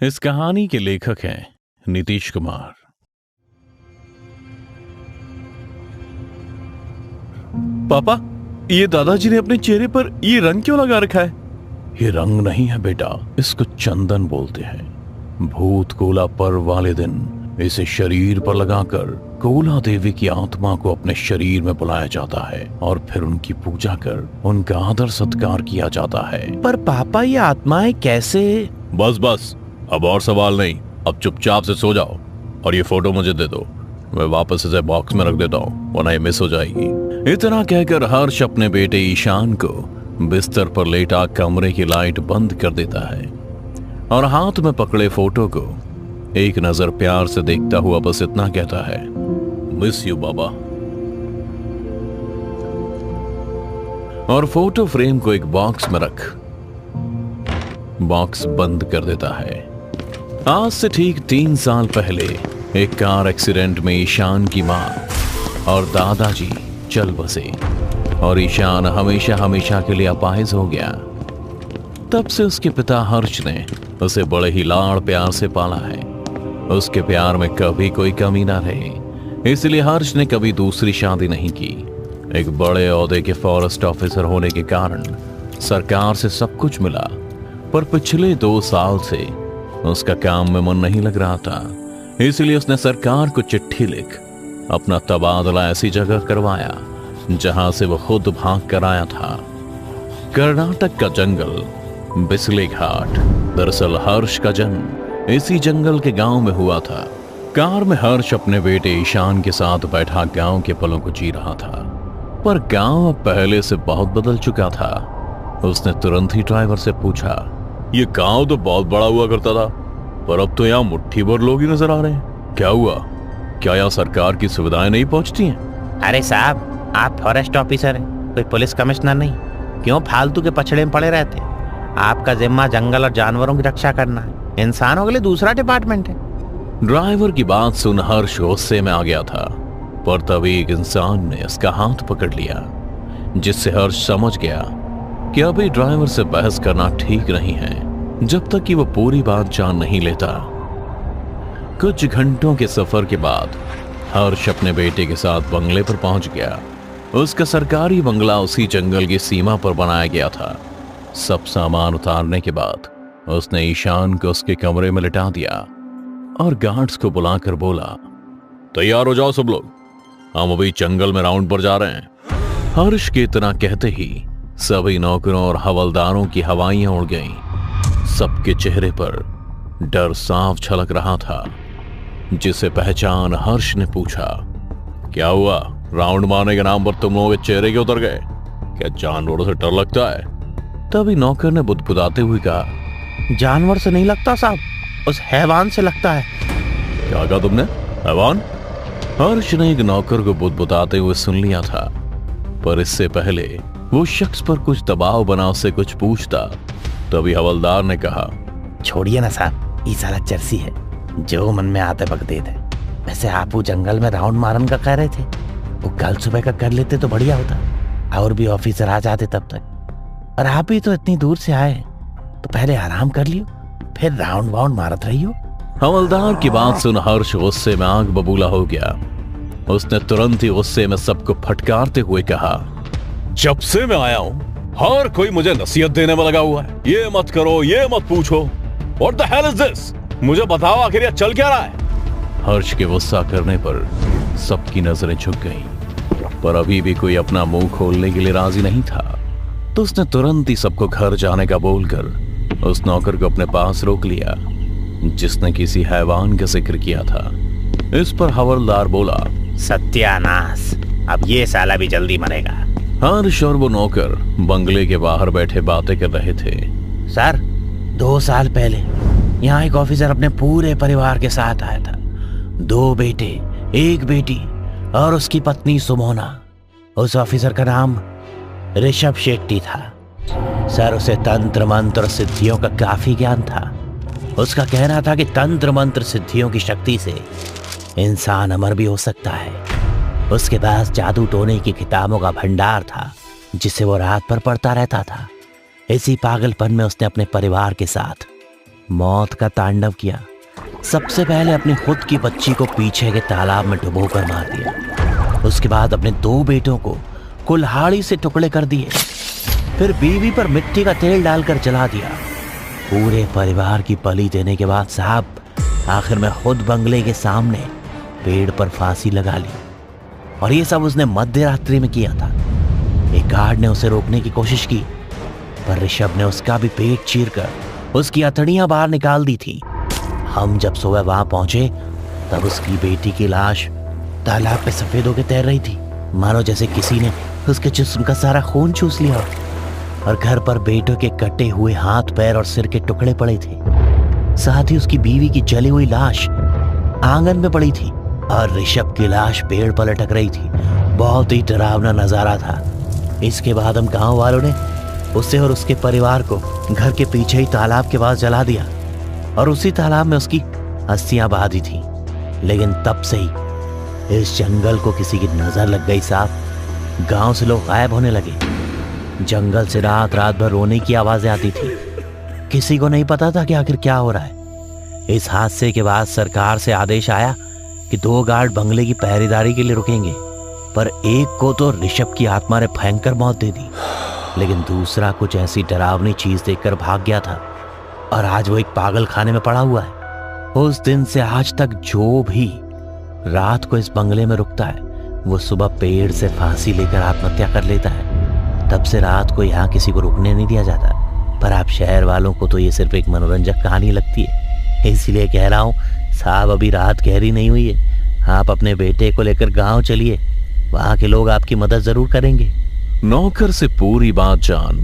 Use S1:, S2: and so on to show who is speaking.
S1: इस कहानी के लेखक हैं नीतीश कुमार। पापा, ये दादाजी ने अपने चेहरे पर ये रंग क्यों लगा रखा है? ये रंग नहीं है बेटा, इसको चंदन बोलते हैं। भूत कोला पर्व वाले दिन इसे शरीर पर लगाकर कोला देवी की आत्मा को अपने शरीर में बुलाया जाता है और फिर उनकी पूजा कर उनका आदर सत्कार किया जाता है।
S2: पर पापा, ये आत्माएं कैसे?
S1: बस अब और सवाल नहीं, अब चुपचाप से सो जाओ और ये फोटो मुझे दे दो, मैं वापस इसे बॉक्स में रख देता हूँ वरना ये मिस हो जाएगी। इतना कहकर हर्ष अपने बेटे ईशान को बिस्तर पर लेटा कमरे की लाइट बंद कर देता है और हाथ में पकड़े फोटो को एक नजर प्यार से देखता हुआ बस इतना कहता है, मिस यू बाबा। और फोटो फ्रेम को एक बॉक्स में रख बॉक्स बंद कर देता है। आज से ठीक 3 साल पहले एक कार एक्सीडेंट में ईशान की मां और दादाजी चल बसे और ईशान हमेशा हमेशा के लिए अपाहिज हो गया। तब से उसके पिता हर्ष ने उसे बड़े ही लाड़ प्यार से पाला है। उसके प्यार में कभी कोई कमी ना रहे, इसलिए हर्ष ने कभी दूसरी शादी नहीं की। एक बड़े ओहदे के फॉरेस्ट ऑफिसर होने के कारण सरकार से सब कुछ मिला, पर पिछले 2 साल से उसका काम में मन नहीं लग रहा था। इसलिए उसने सरकार को चिट्ठी लिख अपना तबादला ऐसी जगह करवाया जहां से वो खुद भाग कर आया था, कर्नाटक का जंगल बिस्ले घाट। दरअसल हर्ष का जन्म इसी जंगल के गांव में हुआ था। कार में हर्ष अपने बेटे ईशान के साथ बैठा गांव के पलों को जी रहा था, पर गांव अब पहले से बहुत बदल चुका था। उसने तुरंत ही ड्राइवर से पूछा, ये गांव तो बहुत बड़ा हुआ करता था, पर अब तो यहाँ मुट्ठी भर लोग ही नजर आ रहे हैं। क्या हुआ? क्या यहाँ सरकार की सुविधाएं नहीं पहुंचती हैं?
S2: अरे साहब, आप फॉरेस्ट ऑफिसर हैं, कोई पुलिस कमिश्नर नहीं। क्यों फालतू के पछड़े में पड़े रहते? आपका जिम्मा जंगल और जानवरों की रक्षा करना है, इंसानों के लिए दूसरा डिपार्टमेंट है।
S1: ड्राइवर की बात सुन हर्ष गुस्से में आ गया था, पर तभी एक इंसान ने उसका हाथ पकड़ लिया, जिससे हर्ष समझ गया कि अभी ड्राइवर से बहस करना ठीक नहीं है जब तक कि वो पूरी बात जान नहीं लेता। कुछ घंटों के सफर के बाद हर्ष अपने बेटे के साथ बंगले पर पहुंच गया। उसका सरकारी बंगला उसी जंगल की सीमा पर बनाया गया था। सब सामान उतारने के बाद उसने ईशान को उसके कमरे में लिटा दिया और गार्ड्स को बुलाकर बोला, तैयार हो जाओ सब लोग, हम अभी जंगल में राउंड पर जा रहे हैं। हर्ष के इतना कहते ही सभी नौकरों और हवलदारों की हवाइयां उड़ गईं। सबके चेहरे पर डर साफ झलक रहा था, जिसे पहचान हर्ष ने पूछा, क्या हुआ? राउंड मारने के नाम पर तुम लोगों के चेहरे क्यों उतर गए? क्या जानवरों से डर लगता है? तभी नौकर ने बुदबुदाते हुए कहा,
S2: जानवर से नहीं लगता साहब, उस हैवान से लगता है।
S1: क्या कहा तुमने? हैवान? हर्ष ने एक नौकर को बुदबुदाते हुए सुन लिया था, पर इससे पहले वो शख्स पर कुछ दबाव बना उससे कुछ पूछता। तभी हवलदार ने कहा,
S2: छोड़िए ना साहब, ये साला चरसी है, जो मन में आते बक दे दे। वैसे आप वो जंगल में राउंड मारन का कह रहे थे, वो कल सुबह का कर लेते तो बढ़िया होता, और भी ऑफिसर आ जाते तब तक। और आप ही तो इतनी दूर से आए, तो पहले आराम कर लियो, फिर राउंड वाउंड मारत रहियो।
S1: हवलदार की बात सुन हर्ष गुस्से में आग बबूला हो गया। उसने तुरंत ही गुस्से में सबको फटकारते हुए कहा, जब से मैं आया हूं हर कोई मुझे नसीहत देने में लगा हुआ है, ये मत करो, ये मत पूछो। What the hell is this? मुझे बताओ आखिर ये चल क्या रहा है? हर्ष के गुस्सा करने पर सबकी नजरें झुक गईं, पर अभी भी कोई अपना मुंह खोलने के लिए राजी नहीं था। तो उसने तुरंत ही सबको घर जाने का बोलकर उस नौकर को अपने पास रोक लिया, जिसने किसी हैवान का जिक्र किया था। इस पर हवलदार बोला,
S2: सत्यानाश, अब ये साला भी जल्दी मरेगा।
S1: हर्ष और वो नौकर बंगले के बाहर बैठे बातें कर रहे थे।
S2: सर, 2 साल पहले यहाँ एक ऑफिसर अपने पूरे परिवार के साथ आया था। 2 बेटे, 1 बेटी और उसकी पत्नी सुमोना। उस ऑफिसर का नाम ऋषभ शेट्टी था। सर, उसे तंत्र मंत्र सिद्धियों का काफी ज्ञान था। उसका कहना था कि तंत्र मंत्र सिद्धियों की शक्ति से इंसान अमर भी हो सकता है। उसके पास जादू टोने की किताबों का भंडार था, जिसे वो रात भर पढ़ता रहता था। इसी पागलपन में उसने अपने परिवार के साथ मौत का तांडव किया। सबसे पहले अपनी खुद की बच्ची को पीछे के तालाब में डुबोकर मार दिया। उसके बाद अपने 2 बेटों को कुल्हाड़ी से टुकड़े कर दिए। फिर बीवी पर मिट्टी का तेल डालकर जला दिया। पूरे परिवार की बलि देने के बाद साहब आखिर में खुद बंगले के सामने पेड़ पर फांसी लगा ली। और ये सब उसने मध्य रात्रि में किया था। एक गार्ड ने उसे रोकने की कोशिश की, पर ऋषभ ने उसका भी पेट चीरकर उसकी अतड़ियां बाहर निकाल दी थी। हम जब सुबह वहां पहुंचे तब उसकी बेटी की लाश तालाब पे सफेद होकर तैर रही थी, मानो जैसे किसी ने उसके जिस्म का सारा खून चूस लिया। और घर पर बेटों के कटे हुए हाथ पैर और सिर के टुकड़े पड़े थे। साथ ही उसकी बीवी की जली हुई लाश आंगन में पड़ी थी और ऋषभ की लाश पेड़ पर लटक रही थी। बहुत ही डरावना नजारा था। इसके बाद हम गांव वालों ने उसे और उसके परिवार को घर के पीछे ही तालाब के पास जला दिया और उसी तालाब में उसकी अस्थियां बहा दी थी। लेकिन तब से ही इस जंगल को किसी की नजर लग गई साहब। गांव से लोग गायब होने लगे। जंगल से रात रात भर रोने की आवाजें आती थी। किसी को नहीं पता था कि आखिर क्या हो रहा है। इस हादसे के बाद सरकार से आदेश आया कि 2 गार्ड बंगले की पहरेदारी के लिए रुकेंगे, पर एक को तो ऋषभ की आत्मा ने भयंकर मौत दे दी, लेकिन दूसरा कुछ ऐसी डरावनी चीज देखकर भाग गया था और आज वो एक पागल खाने में पड़ा हुआ है। उस दिन से आज तक जो भी रात को इस बंगले में रुकता है वो सुबह पेड़ से फांसी लेकर आत्महत्या कर लेता है। तब से रात को यहाँ किसी को रुकने नहीं दिया जाता। पर आप शहर वालों को तो ये सिर्फ एक मनोरंजक कहानी लगती है, इसीलिए कह रहा हूँ साहब अभी रात गहरी नहीं हुई है। आप अपने बेटे को लेकर गांव चलिए, वहां के लोग आपकी मदद जरूर करेंगे।
S1: नौकर से पूरी बात जान